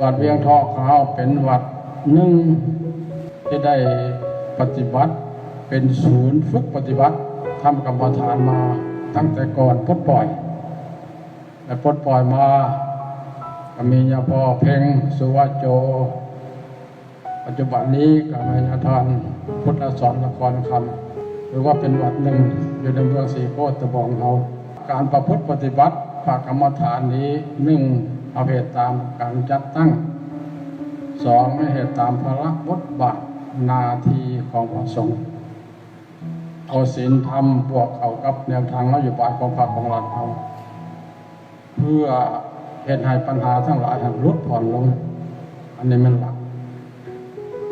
วัดเวียงทองของเราเป็นวัดหนึ่งที่ได้ปฏิบัติเป็นศูนย์ฝึกปฏิบัติทำกรรมฐานมาตั้งแต่ก่อนปลดปล่อยและปลดปล่อยมาก็มียาพ่อเพ่งสุวัจโจปัจจุบันนี้ก็มียาทานพุทธสอนนครคำหรือว่าเป็นวัดหนึ่งอยู่ในเมืองสีโคตรบองเราการประพฤติปฏิบัติภาคกรรมฐานนี้หนึ่งเอาเหตุตามการจัดตั้งสองไม่เหตุตามภาระบทบาทนาทีของพระสงฆ์เอาศีลธรรมบวกเข้ากับแนวทางนโยบายของพรรคของรัฐเราเพื่อเหตุให้ปัญหาทั้งหลายลดผ่อนลงอันนี้มันหลัก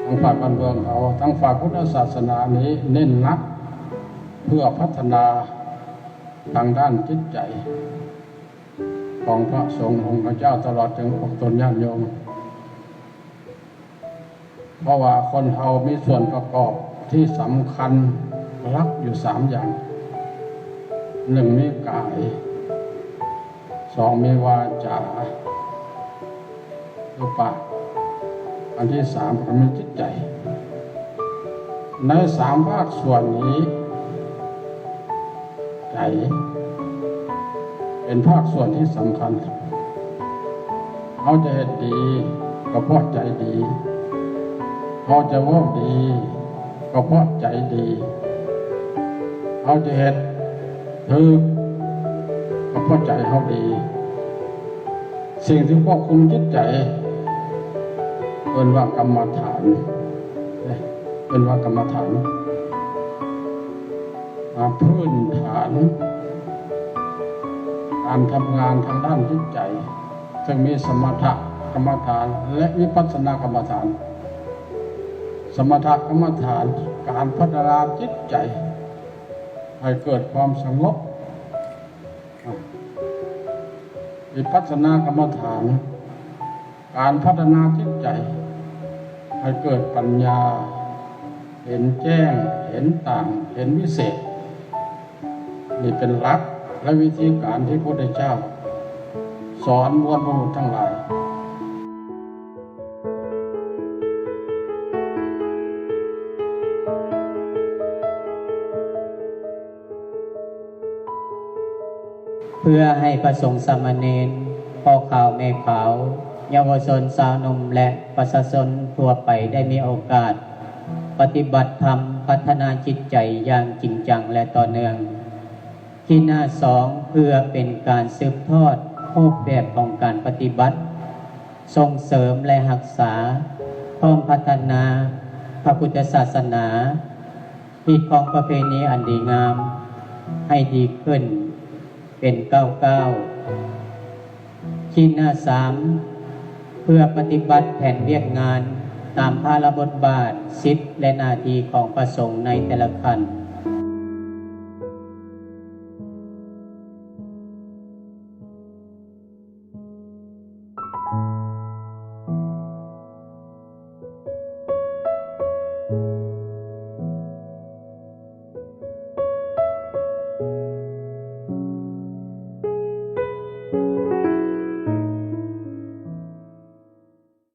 ทั้งฝ่ายบ้านเมืองเขาทั้งฝ่ายพุทธศาสนานี้เน้นนักเพื่อพัฒนาทางด้านจิตใจของพระสงฆ์องค์พระเจ้าตลอดถึงองค์ตนญาติโยมเพราะว่าคนเรามีส่วนประกอบที่สำคัญรักอยู่3อย่างหนึ่งมีกายสองมีวาจาหรือปากอันที่3ก็มีจิตใจใน3ภาคส่วนนี้ใจเป็นภาคส่วนที่สำคัญเขาจะเห็นดีก็เพราะใจดีเขาจะว่าดีก็เพราะใจดีเขาจะเห็นถูกก็เพราะใจเขาดีสิ่งที่ควบคุมจิตใจเป็นว่ากรรมฐานเป็นว่ากรรมฐานพื้นฐานการทำงานทางด้านจิตใจซึ่งมีสมถกรรมฐานและวิปัสสนากรรมฐานสมถกรรมฐานการพัฒนาจิตใจให้เกิดความสงบวิปัสสนากรรมฐานการพัฒนาจิตใจให้เกิดปัญญาเห็นแจ้งเห็นต่างเห็นวิเศษนี่เป็นหลักและวิธีการที่พระพุทธเจ้าสอนมวลมนุษย์ทั้งหลายเพื่อให้พระสงฆ์สามเณรพ่อขาวแม่ขาวเยาวชนสาวหนุ่มและประชาชนทั่วไปได้มีโอกาสปฏิบัติธรรมพัฒนาจิตใจอย่างจริงจังและต่อเนื่องที่หน้า2เพื่อเป็นการสืบทอดรูปแบบของการปฏิบัติส่งเสริมและรักษาพร้อมพัฒนาพระพุทธศาสนาที่ของประเพณีอันดีงามให้ดีขึ้นเป็น99ที่หน้า3เพื่อปฏิบัติแผนเวียกงานตามภาระบทบาทสิทธิและหน้าที่ของพระสงฆ์ในแต่ละขั้น